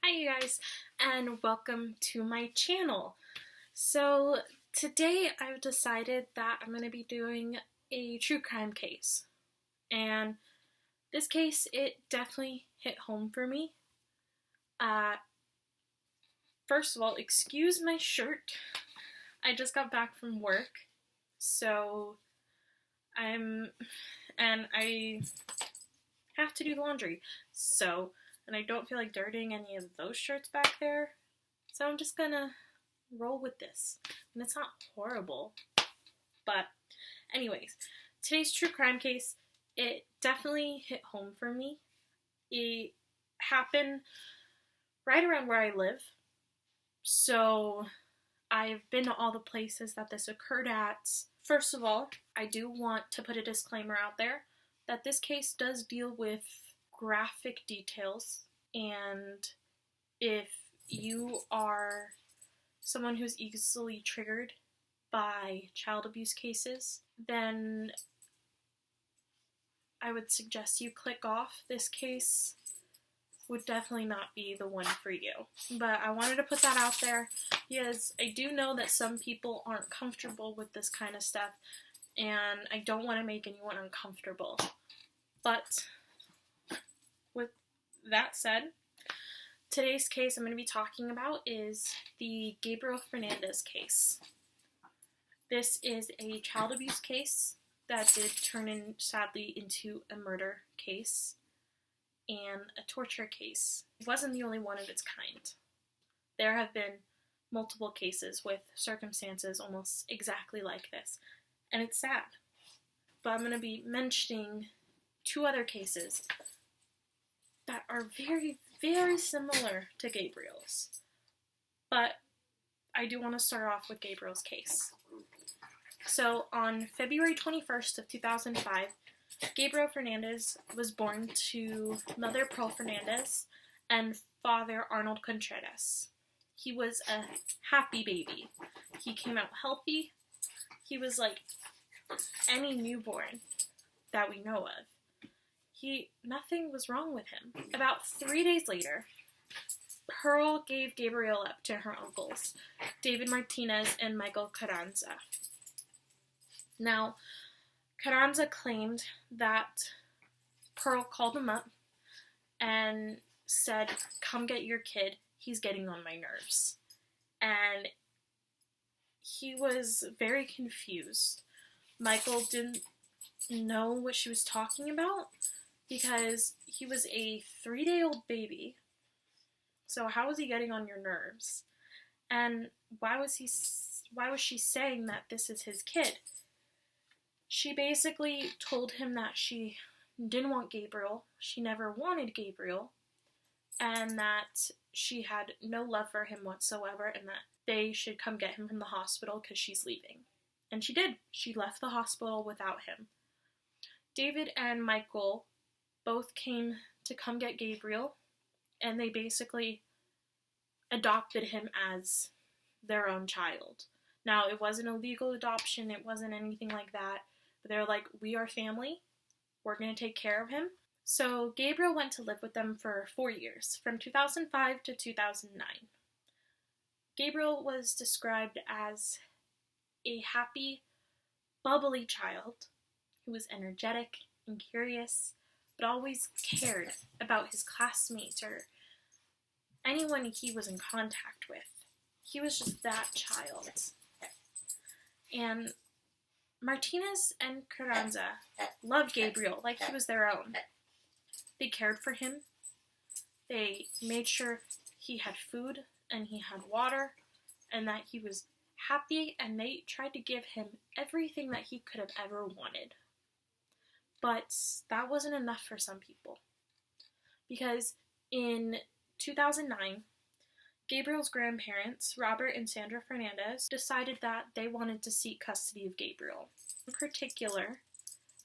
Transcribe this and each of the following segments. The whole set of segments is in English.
Hi you guys, and welcome to my channel. So today I've decided that I'm going to be doing a true crime case, and this case, it definitely hit home for me. First of all, excuse my shirt. I just got back from work, so I have to do laundry, and I don't feel like dirtying any of those shirts back there, so I'm just gonna roll with this. And it's not horrible, but anyways, today's true crime case, it definitely hit home for me. It happened right around where I live, so I've been to all the places that this occurred at. First of all, I do want to put a disclaimer out there that this case does deal with graphic details, and if you are someone who's easily triggered by child abuse cases, then I would suggest you click off. This case would definitely not be the one for you. But I wanted to put that out there because I do know that some people aren't comfortable with this kind of stuff, and I don't want to make anyone uncomfortable. But with that said, today's case I'm going to be talking about is the Gabriel Fernandez case. This is a child abuse case that did turn in, sadly, into a murder case and a torture case. It wasn't the only one of its kind. There have been multiple cases with circumstances almost exactly like this, and it's sad. But I'm going to be mentioning two other cases that are very, very similar to Gabriel's. But I do want to start off with Gabriel's case. So on February 21st of 2005, Gabriel Fernandez was born to mother Pearl Fernandez and father Arnold Contreras. He was a happy baby. He came out healthy. He was like any newborn that we know of. Nothing was wrong with him. About 3 days later, Pearl gave Gabriel up to her uncles, David Martinez and Michael Carranza. Now, Carranza claimed that Pearl called him up and said, "Come get your kid, he's getting on my nerves." And he was very confused. Michael didn't know what she was talking about because he was a 3-day-old baby. So how was he getting on your nerves? And why was she saying that this is his kid? She basically told him that she didn't want Gabriel, she never wanted Gabriel, and that she had no love for him whatsoever, and that they should come get him from the hospital because she's leaving. And she did. She left the hospital without him. David and Michael both came to come get Gabriel, and they basically adopted him as their own child. Now, it wasn't a legal adoption, it wasn't anything like that, but they're like, "We are family, we're going to take care of him." So Gabriel went to live with them for 4 years, from 2005 to 2009. Gabriel was described as a happy, bubbly child who was energetic and curious, but always cared about his classmates or anyone he was in contact with. He was just that child. And Martinez and Carranza loved Gabriel like he was their own. They cared for him. They made sure he had food and he had water and that he was happy, and they tried to give him everything that he could have ever wanted. But that wasn't enough for some people, because in 2009, Gabriel's grandparents, Robert and Sandra Fernandez, decided that they wanted to seek custody of Gabriel. In particular,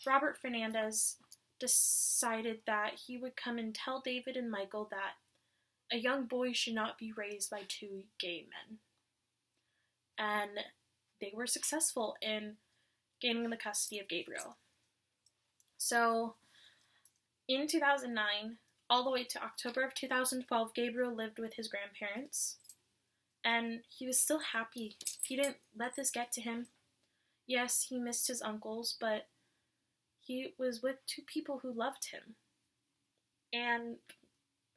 Robert Fernandez decided that he would come and tell David and Michael that a young boy should not be raised by two gay men. And they were successful in gaining the custody of Gabriel. So, in 2009, all the way to October of 2012, Gabriel lived with his grandparents, and he was still happy. He didn't let this get to him. Yes, he missed his uncles, but he was with two people who loved him, and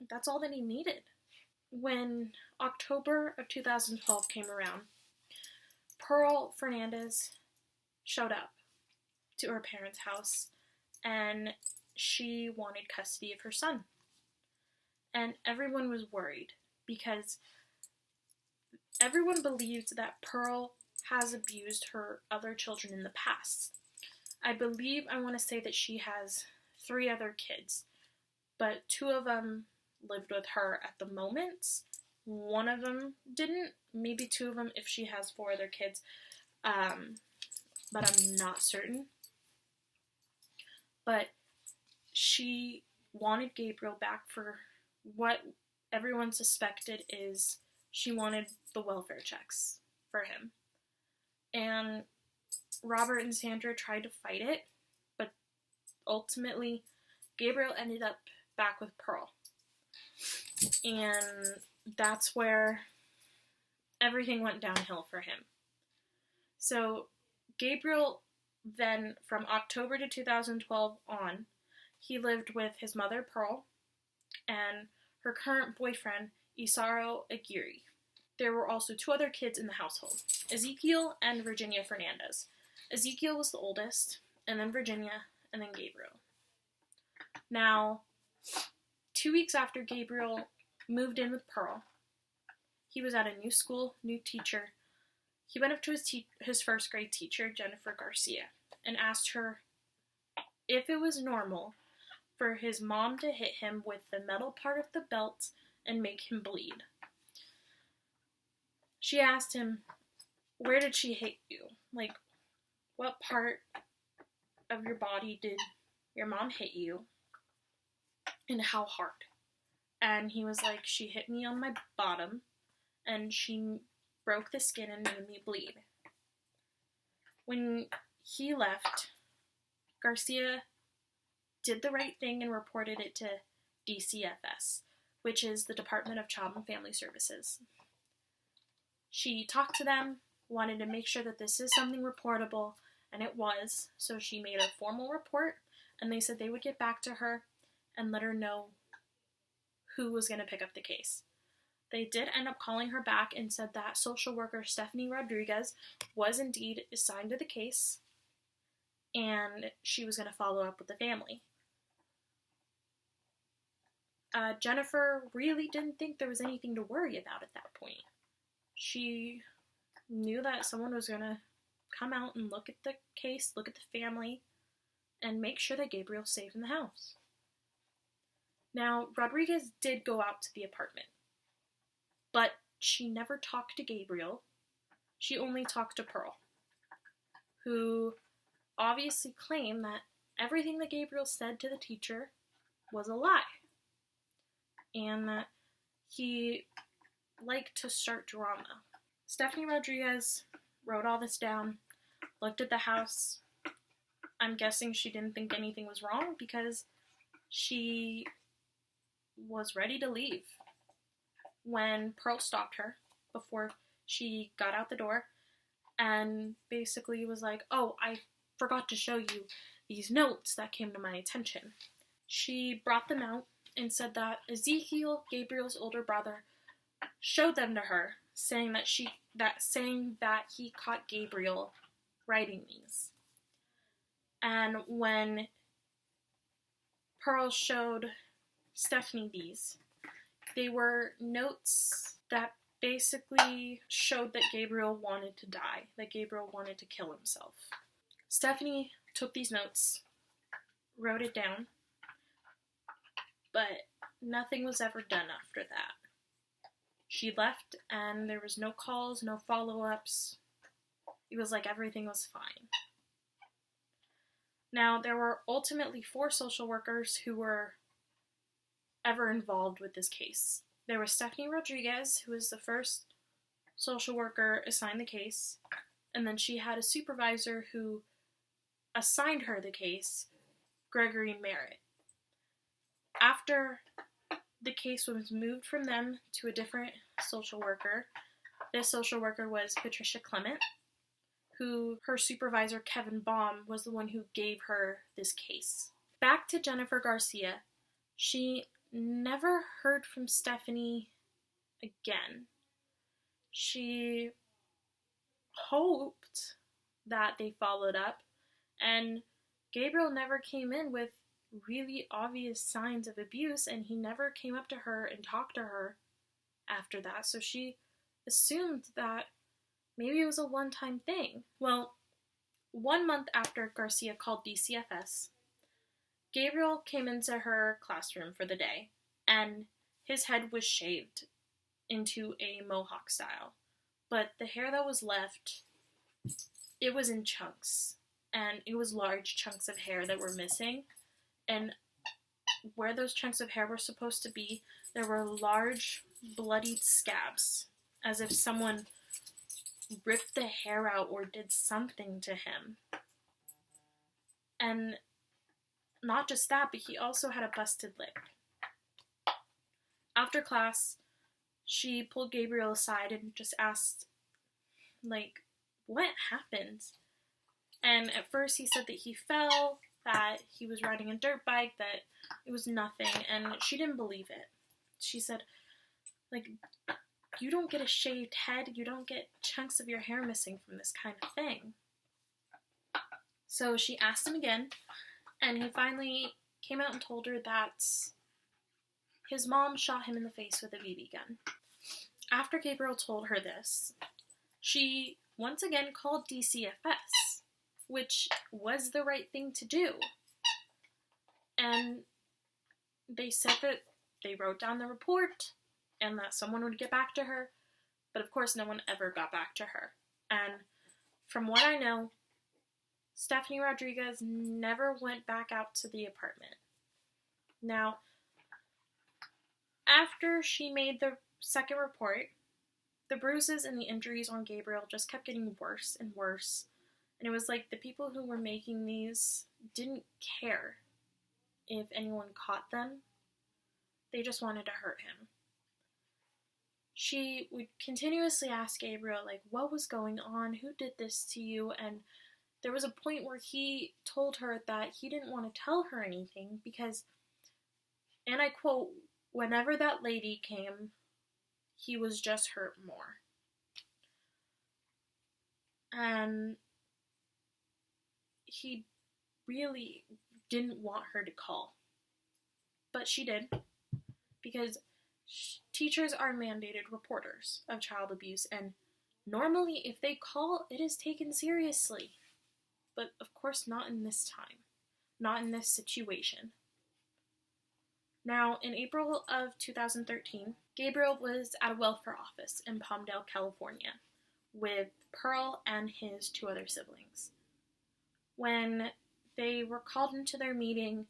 that's all that he needed. When October of 2012 came around, Pearl Fernandez showed up to her parents' house, and she wanted custody of her son. And everyone was worried because everyone believed that Pearl has abused her other children in the past. I want to say that she has 3 other kids, but 2 of them lived with her at the moment. 1 of them didn't, maybe 2 of them if she has 4 other kids, but I'm not certain. But she wanted Gabriel back for what everyone suspected is she wanted the welfare checks for him. And Robert and Sandra tried to fight it, but ultimately Gabriel ended up back with Pearl. And that's where everything went downhill for him. So Gabriel then, from October to 2012 on, he lived with his mother, Pearl, and her current boyfriend, Isaro Aguirre. There were also 2 other kids in the household, Ezekiel and Virginia Fernandez. Ezekiel was the oldest, and then Virginia, and then Gabriel. Now, 2 weeks after Gabriel moved in with Pearl, he was at a new school, new teacher. He went up to his first grade teacher, Jennifer Garcia, and asked her if it was normal for his mom to hit him with the metal part of the belt and make him bleed. She asked him, where did she hit you? Like, what part of your body did your mom hit you? And how hard? And he was like, she hit me on my bottom, and she broke the skin and made me bleed. When he left, Garcia did the right thing and reported it to DCFS, which is the Department of Child and Family Services. She talked to them, wanted to make sure that this is something reportable, and it was, so she made a formal report, and they said they would get back to her and let her know who was going to pick up the case. They did end up calling her back and said that social worker Stephanie Rodriguez was indeed assigned to the case, and she was going to follow up with the family. Jennifer really didn't think there was anything to worry about at that point. She knew that someone was going to come out and look at the case, look at the family, and make sure that Gabriel's safe in the house. Now, Rodriguez did go out to the apartment, but she never talked to Gabriel. She only talked to Pearl, who obviously claimed that everything that Gabriel said to the teacher was a lie, and that he liked to start drama. Stephanie Rodriguez wrote all this down, looked at the house. I'm guessing she didn't think anything was wrong because she was ready to leave when Pearl stopped her before she got out the door and basically was like, oh, I forgot to show you these notes that came to my attention. She brought them out and said that Ezekiel, Gabriel's older brother, showed them to her, saying that he caught Gabriel writing these. And when Pearl showed Stephanie these, they were notes that basically showed that Gabriel wanted to die, that Gabriel wanted to kill himself. Stephanie took these notes, wrote it down, but nothing was ever done after that. She left, and there was no calls, no follow-ups. It was like everything was fine. Now, there were ultimately 4 social workers who were ever involved with this case. There was Stephanie Rodriguez, who was the first social worker assigned the case, and then she had a supervisor who assigned her the case, Gregory Merritt. After the case was moved from them to a different social worker. This social worker was Patricia Clement, who her supervisor, Kevin Baum, was the one who gave her this case. Back to Jennifer Garcia. She never heard from Stephanie again. She hoped that they followed up, and Gabriel never came in with really obvious signs of abuse, and he never came up to her and talked to her after that, so she assumed that maybe it was a one-time thing. Well, 1 month after Garcia called DCFS, Gabriel came into her classroom for the day, and his head was shaved into a mohawk style, but the hair that was left, it was in chunks, and it was large chunks of hair that were missing, and where those chunks of hair were supposed to be, there were large bloodied scabs, as if someone ripped the hair out or did something to him. And not just that, but he also had a busted lip. After class, she pulled Gabriel aside and just asked, what happened? And at first he said that he fell, that he was riding a dirt bike, that it was nothing, and she didn't believe it. She said, you don't get a shaved head, you don't get chunks of your hair missing from this kind of thing. So she asked him again, and he finally came out and told her that his mom shot him in the face with a BB gun. After Gabriel told her this, she once again called DCFS, which was the right thing to do. And they said that they wrote down the report and that someone would get back to her, but of course no one ever got back to her. And from what I know, Stephanie Rodriguez never went back out to the apartment. Now, after she made the second report, the bruises and the injuries on Gabriel just kept getting worse and worse. And it was like the people who were making these didn't care if anyone caught them. They just wanted to hurt him. She would continuously ask Gabriel, what was going on? Who did this to you? And there was a point where he told her that he didn't want to tell her anything because, and I quote, whenever that lady came, he was just hurt more. And he really didn't want her to call. But she did, because teachers are mandated reporters of child abuse, and normally if they call, it is taken seriously. But of course not in this time, not in this situation. Now, in April of 2013, Gabriel was at a welfare office in Palmdale, California, with Pearl and his 2 other siblings. When they were called into their meeting,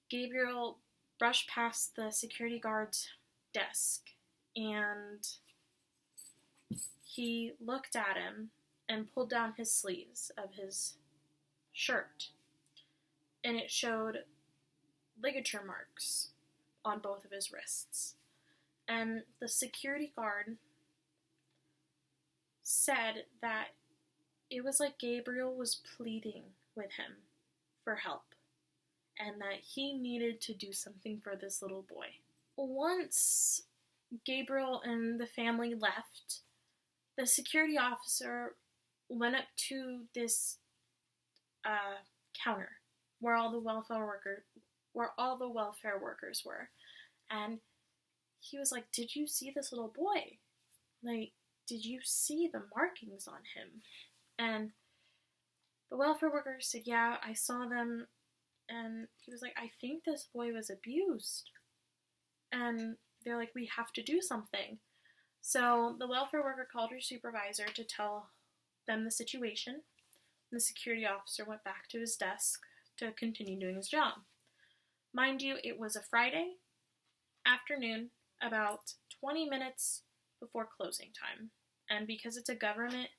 Gabriel brushed past the security guard's desk, and he looked at him and pulled down his sleeves of his shirt, and it showed ligature marks on both of his wrists. And the security guard said that it was like Gabriel was pleading with him for help, and that he needed to do something for this little boy. Once Gabriel and the family left, the security officer went up to this counter where all the welfare workers were, and he was like, "Did you see this little boy? Did you see the markings on him?" And the welfare worker said, "Yeah, I saw them." And he was like, "I think this boy was abused." And they're like, "We have to do something." So the welfare worker called her supervisor to tell them the situation. The security officer went back to his desk to continue doing his job. Mind you, it was a Friday afternoon, about 20 minutes before closing time. And because it's a government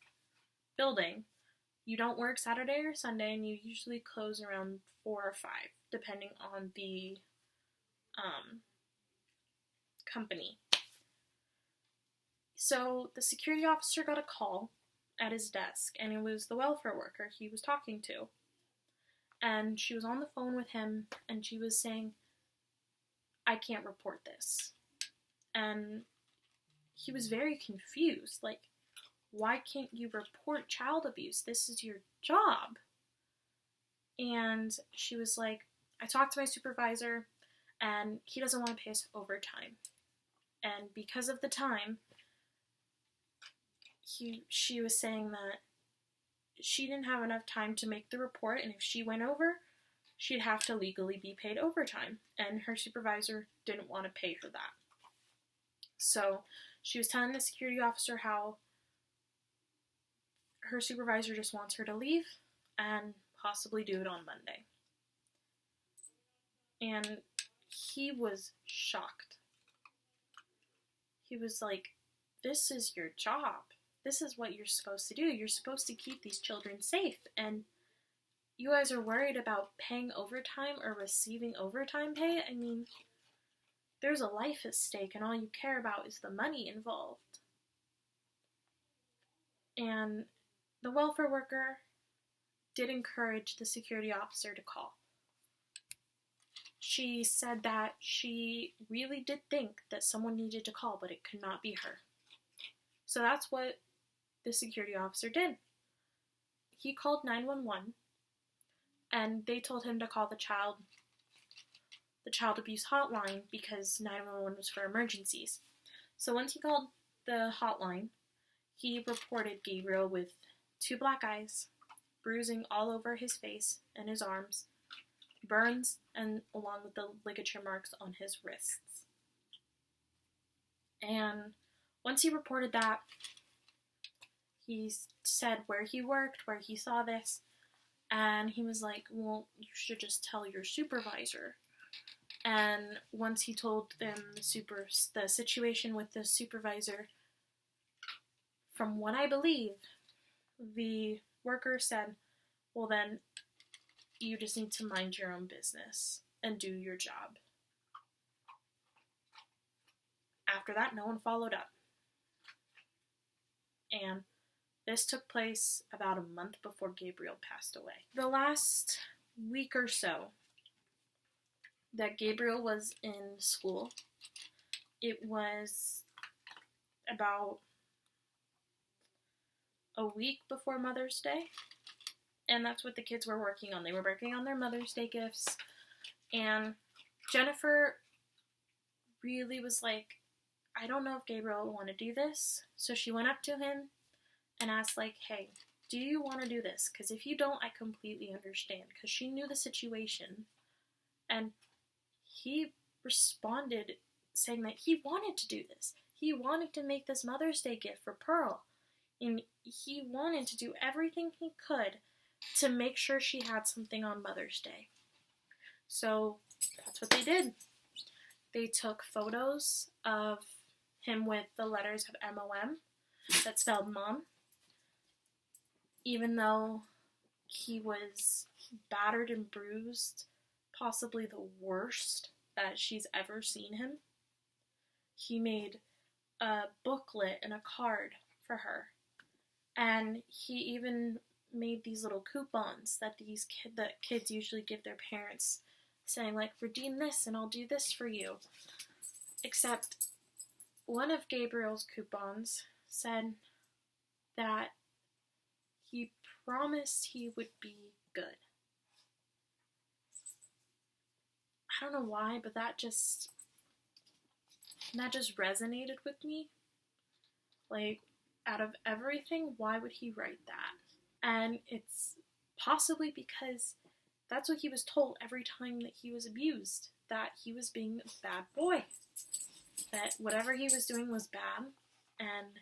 building, you don't work Saturday or Sunday, and you usually close around 4 or 5, depending on the company. So the security officer got a call at his desk, and it was the welfare worker he was talking to. And she was on the phone with him, and she was saying, I can't report this. And he was very confused. Like, why can't you report child abuse? This is your job. And she was like, I talked to my supervisor, and he doesn't want to pay us overtime. And because of the time, she was saying that she didn't have enough time to make the report, and if she went over, she'd have to legally be paid overtime, and her supervisor didn't want to pay her that. So she was telling the security officer how her supervisor just wants her to leave and possibly do it on Monday. And he was shocked. He was like, this is your job. This is what you're supposed to do. You're supposed to keep these children safe. And you guys are worried about paying overtime or receiving overtime pay? I mean, there's a life at stake, and all you care about is the money involved. And the welfare worker did encourage the security officer to call. She said that she really did think that someone needed to call, but it could not be her. So that's what the security officer did. He called 911, and they told him to call the child abuse hotline because 911 was for emergencies. So once he called the hotline, he reported Gabriel with 2 black eyes, bruising all over his face and his arms, burns, and along with the ligature marks on his wrists. And once he reported that, he said where he worked, where he saw this, and he was like, well, you should just tell your supervisor. And once he told them the situation with the supervisor, from what I believe, the worker said, well then, you just need to mind your own business and do your job. After that, no one followed up. And this took place about a month before Gabriel passed away. The last week or so that Gabriel was in school, it was about a week before Mother's Day. And that's what the kids were working on. They were working on their Mother's Day gifts. And Jennifer really was like, I don't know if Gabriel will want to do this. So she went up to him and asked, like, hey, do you want to do this? Because if you don't, I completely understand. Because she knew the situation. And he responded saying that he wanted to do this. He wanted to make this Mother's Day gift for Pearl. And he wanted to do everything he could to make sure she had something on Mother's Day. So that's what they did. They took photos of him with the letters of MOM that spelled mom. Even though he was battered and bruised, possibly the worst that she's ever seen him, he made a booklet and a card for her. And he even made these little coupons that kids usually give their parents, saying like, redeem this and I'll do this for you. Except one of Gabriel's coupons said that he promised he would be good. I don't know why, but that just resonated with me. Like, out of everything, why would he write that? And it's possibly because that's what he was told every time that he was abused, that he was being a bad boy, that whatever he was doing was bad, and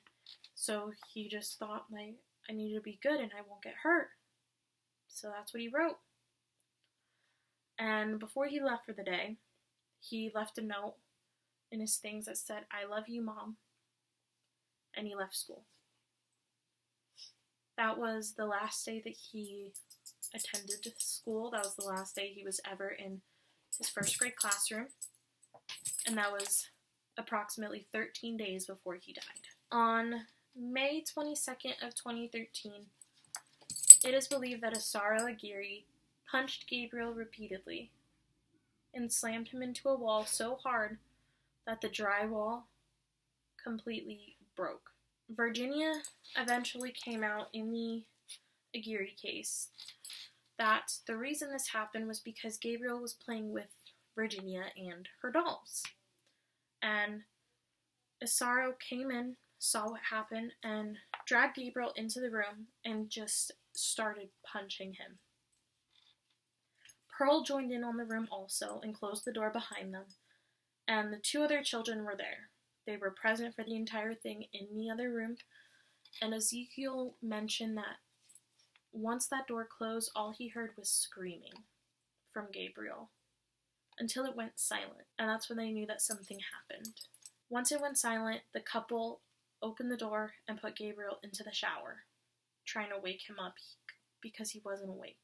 so he just thought, like, I need to be good and I won't get hurt. So that's what he wrote. And before he left for the day, he left a note in his things that said, I love you, Mom, and he left school. That was the last day that he attended school. That was the last day he was ever in his first grade classroom. And that was approximately 13 days before he died. On May 22nd of 2013, it is believed that Asaro Aguirre punched Gabriel repeatedly and slammed him into a wall so hard that the drywall completely broke. Virginia eventually came out in the Aguirre case that the reason this happened was because Gabriel was playing with Virginia and her dolls. And Asaro came in, saw what happened, and dragged Gabriel into the room and just started punching him. Pearl joined in on the room also and closed the door behind them, and the two other children were there. They were present for the entire thing in the other room, and Ezekiel mentioned that once that door closed, all he heard was screaming from Gabriel until it went silent, and that's when they knew that something happened. Once it went silent, the couple opened the door and put Gabriel into the shower, trying to wake him up because he wasn't awake.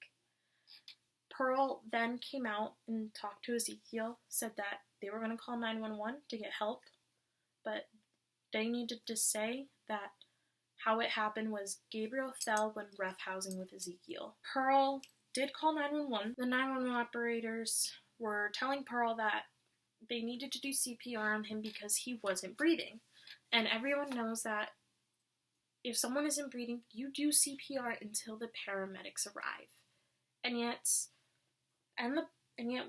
Pearl then came out and talked to Ezekiel, said that they were going to call 911 to get help, but they needed to say that how it happened was Gabriel fell when roughhousing with Ezekiel. Pearl did call 911. The 911 operators were telling Pearl that they needed to do CPR on him because he wasn't breathing. And everyone knows that if someone isn't breathing, you do CPR until the paramedics arrive. And yet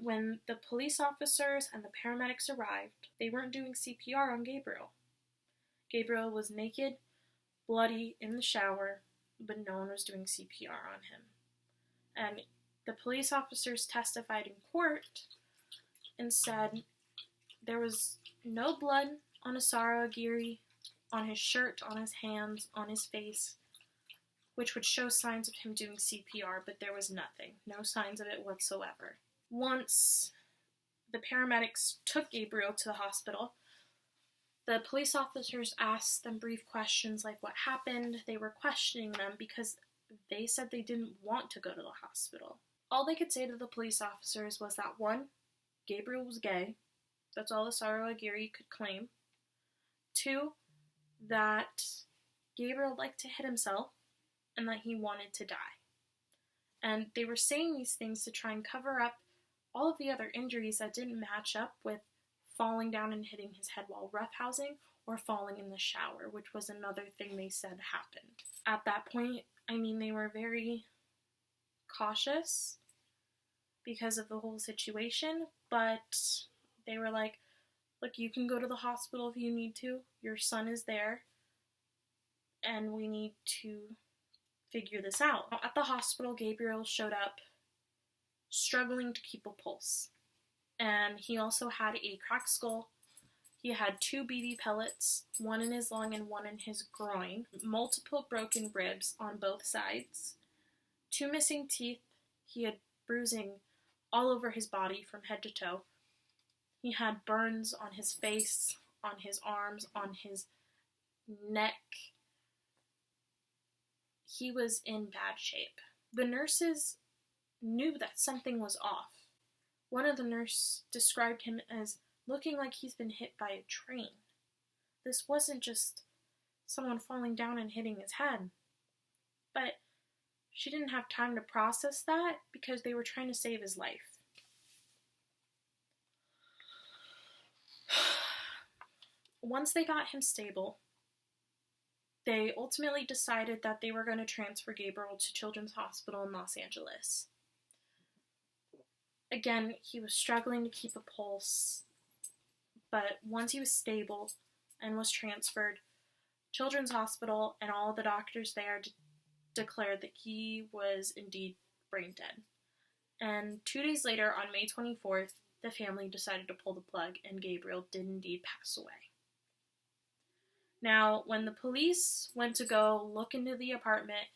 when the police officers and the paramedics arrived, they weren't doing CPR on Gabriel. Gabriel was naked, bloody, in the shower, but no one was doing CPR on him. And the police officers testified in court and said there was no blood on Asaro Aguirre, on his shirt, on his hands, on his face, which would show signs of him doing CPR, but there was nothing. No signs of it whatsoever. Once the paramedics took Gabriel to the hospital, the police officers asked them brief questions like what happened. They were questioning them because they said they didn't want to go to the hospital. All they could say to the police officers was that 1, Gabriel was gay. That's all Asaro Aguirre could claim. 2, that Gabriel liked to hit himself and that he wanted to die. And they were saying these things to try and cover up all of the other injuries that didn't match up with falling down and hitting his head while roughhousing or falling in the shower, which was another thing they said happened. At that point, they were very cautious because of the whole situation, but they were like, look, you can go to the hospital if you need to. Your son is there, and we need to figure this out. At the hospital, Gabriel showed up struggling to keep a pulse. And he also had a cracked skull. He had 2 BB pellets, one in his lung and one in his groin, multiple broken ribs on both sides, 2 missing teeth. He had bruising all over his body from head to toe. He had burns on his face, on his arms, on his neck. He was in bad shape. The nurses knew that something was off. One of the nurses described him as looking like he's been hit by a train. This wasn't just someone falling down and hitting his head. But she didn't have time to process that because they were trying to save his life. Once they got him stable, they ultimately decided that they were going to transfer Gabriel to Children's Hospital in Los Angeles. Again, he was struggling to keep a pulse, but once he was stable and was transferred, Children's Hospital and all the doctors there declared that he was indeed brain dead. And 2 days later, on May 24th, the family decided to pull the plug, and Gabriel did indeed pass away. Now, when the police went to go look into the apartment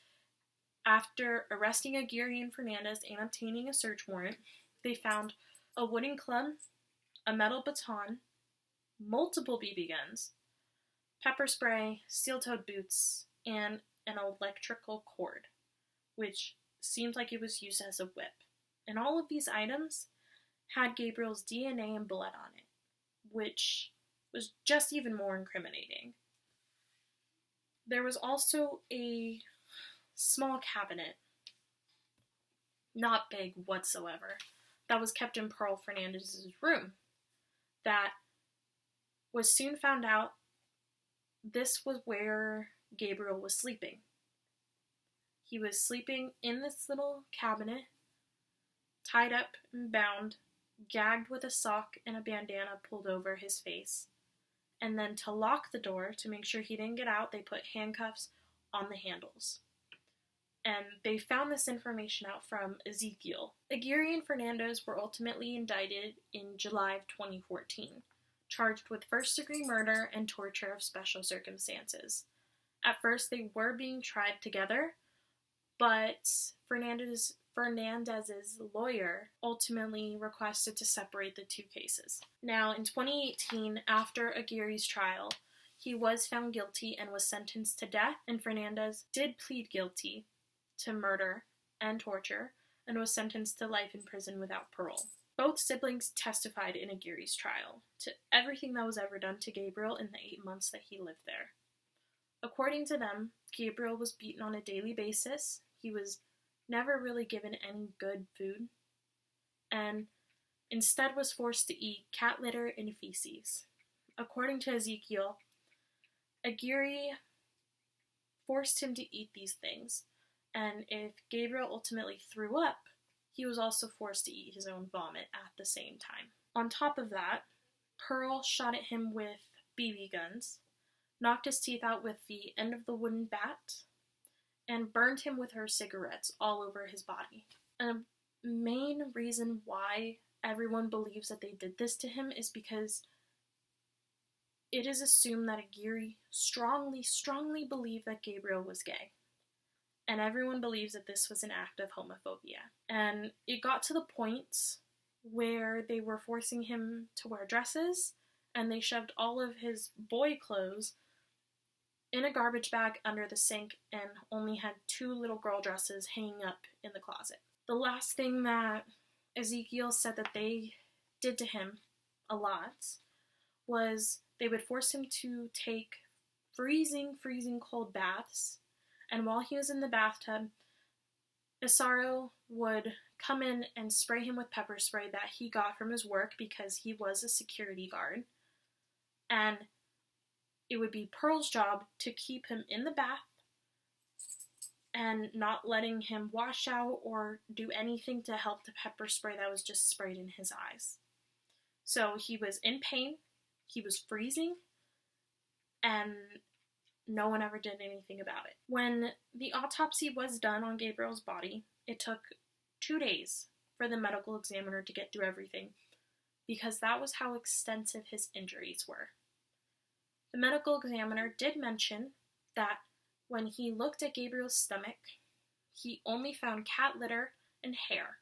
after arresting Aguirre and Fernandez and obtaining a search warrant, they found a wooden club, a metal baton, multiple BB guns, pepper spray, steel-toed boots, and an electrical cord, which seemed like it was used as a whip. And all of these items had Gabriel's DNA and blood on it, which was just even more incriminating. There was also a small cabinet, not big whatsoever, that was kept in Pearl Fernandez's room that was soon found out this was where Gabriel was sleeping. He was sleeping in this little cabinet, tied up and bound, gagged with a sock and a bandana pulled over his face. And then to lock the door, to make sure he didn't get out, they put handcuffs on the handles. And they found this information out from Ezekiel. Aguirre and Fernandez were ultimately indicted in July of 2014, charged with first-degree murder and torture of special circumstances. At first, they were being tried together, but Fernandez's lawyer ultimately requested to separate the two cases. Now, in 2018, after Aguirre's trial, he was found guilty and was sentenced to death, and Fernandez did plead guilty to murder and torture and was sentenced to life in prison without parole. Both siblings testified in Aguirre's trial to everything that was ever done to Gabriel in the 8 months that he lived there. According to them, Gabriel was beaten on a daily basis. He was never really given any good food, and instead was forced to eat cat litter and feces. According to Ezekiel, Aguirre forced him to eat these things, and if Gabriel ultimately threw up, he was also forced to eat his own vomit at the same time. On top of that, Pearl shot at him with BB guns, knocked his teeth out with the end of the wooden bat, and burned him with her cigarettes all over his body. A main reason why everyone believes that they did this to him is because it is assumed that Aguirre strongly believed that Gabriel was gay. And everyone believes that this was an act of homophobia. And it got to the point where they were forcing him to wear dresses, and they shoved all of his boy clothes in a garbage bag under the sink and only had 2 little girl dresses hanging up in the closet. The last thing that Ezekiel said that they did to him a lot was they would force him to take freezing cold baths, and while he was in the bathtub, Isaro would come in and spray him with pepper spray that he got from his work because he was a security guard, and it would be Pearl's job to keep him in the bath and not letting him wash out or do anything to help the pepper spray that was just sprayed in his eyes. So he was in pain, he was freezing, and no one ever did anything about it. When the autopsy was done on Gabriel's body, it took 2 days for the medical examiner to get through everything, because that was how extensive his injuries were. The medical examiner did mention that when he looked at Gabriel's stomach, he only found cat litter and hair,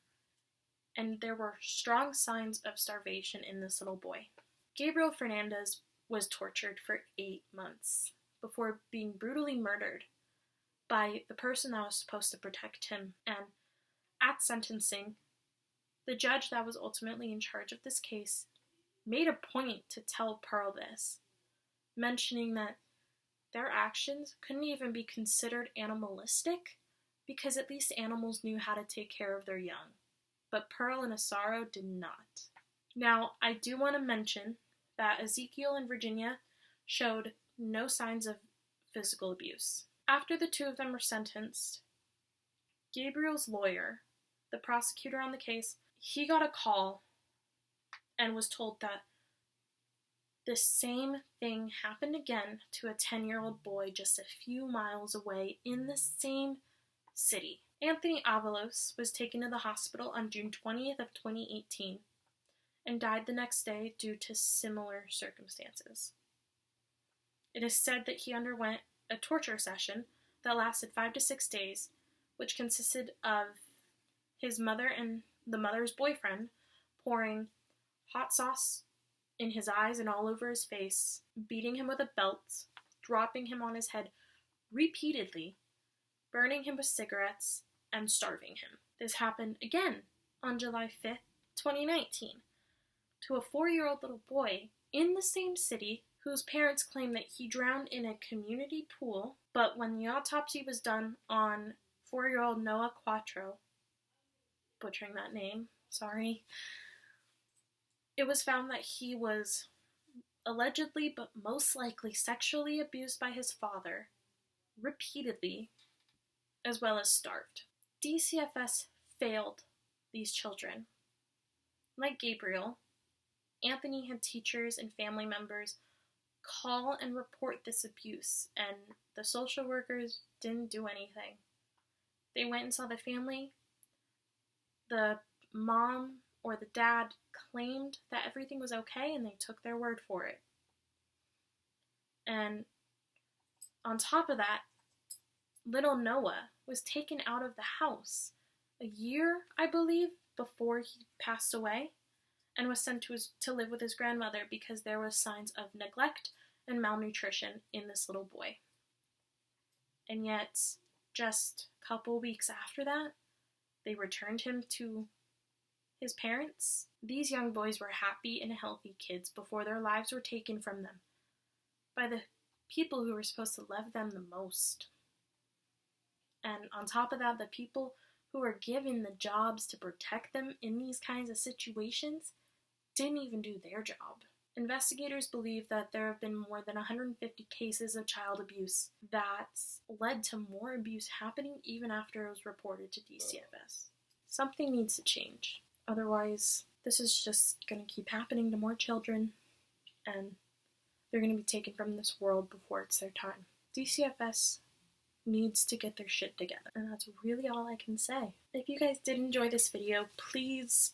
and there were strong signs of starvation in this little boy. Gabriel Fernandez was tortured for 8 months before being brutally murdered by the person that was supposed to protect him. And at sentencing, the judge that was ultimately in charge of this case made a point to tell Pearl this, mentioning that their actions couldn't even be considered animalistic because at least animals knew how to take care of their young. But Pearl and Isaro did not. Now, I do want to mention that Ezekiel and Virginia showed no signs of physical abuse. After the 2 of them were sentenced, Gabriel's lawyer, the prosecutor on the case, he got a call and was told that the same thing happened again to a 10-year-old boy just a few miles away in the same city. Anthony Avalos was taken to the hospital on June 20th of 2018 and died the next day due to similar circumstances. It is said that he underwent a torture session that lasted 5 to 6 days, which consisted of his mother and the mother's boyfriend pouring hot sauce in his eyes and all over his face, beating him with a belt, dropping him on his head repeatedly, burning him with cigarettes, and starving him. This happened again on July 5th, 2019, to a 4-year-old little boy in the same city whose parents claim that he drowned in a community pool, but when the autopsy was done on 4-year-old Noah Quattro, butchering that name, sorry, it was found that he was allegedly, but most likely, sexually abused by his father repeatedly, as well as starved. DCFS failed these children. Like Gabriel, Anthony had teachers and family members call and report this abuse, and the social workers didn't do anything. They went and saw the family. The mom or the dad claimed that everything was okay, and they took their word for it. And on top of that, little Noah was taken out of the house a year, I believe, before he passed away, and was sent to live with his grandmother because there was signs of neglect and malnutrition in this little boy. And yet, just a couple weeks after that, they returned him to his parents. These young boys were happy and healthy kids before their lives were taken from them by the people who were supposed to love them the most. And on top of that, the people who were given the jobs to protect them in these kinds of situations didn't even do their job. Investigators believe that there have been more than 150 cases of child abuse that's led to more abuse happening even after it was reported to DCFS. Something needs to change. Otherwise, this is just going to keep happening to more children, and they're going to be taken from this world before it's their time. DCFS needs to get their shit together, and that's really all I can say. If you guys did enjoy this video, please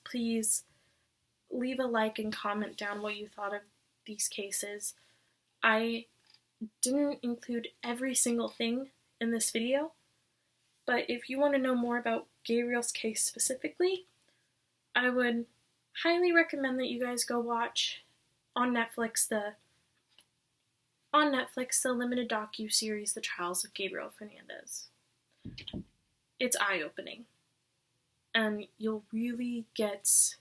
leave a like and comment down what you thought of these cases. I didn't include every single thing in this video, but if you want to know more about Gabriel's case specifically, I would highly recommend that you guys go watch on Netflix the limited docu-series, The Trials of Gabriel Fernandez. It's eye-opening, and you'll really get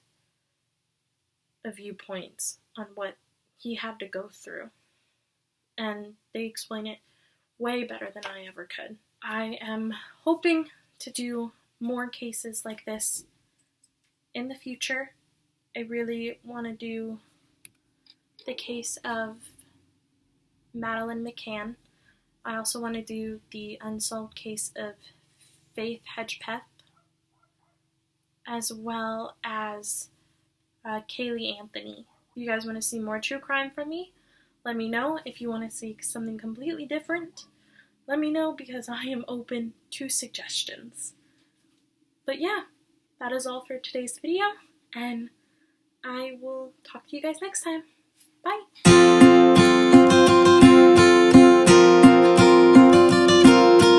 a viewpoint on what he had to go through, and they explain it way better than I ever could. I am hoping to do more cases like this in the future. I really want to do the case of Madeline McCann. I also want to do the unsolved case of Faith Hedgepeth, as well as Kaylee Anthony. If you guys want to see more true crime from me, let me know. If you want to see something completely different, let me know, because I am open to suggestions. But yeah, that is all for today's video, and I will talk to you guys next time. Bye!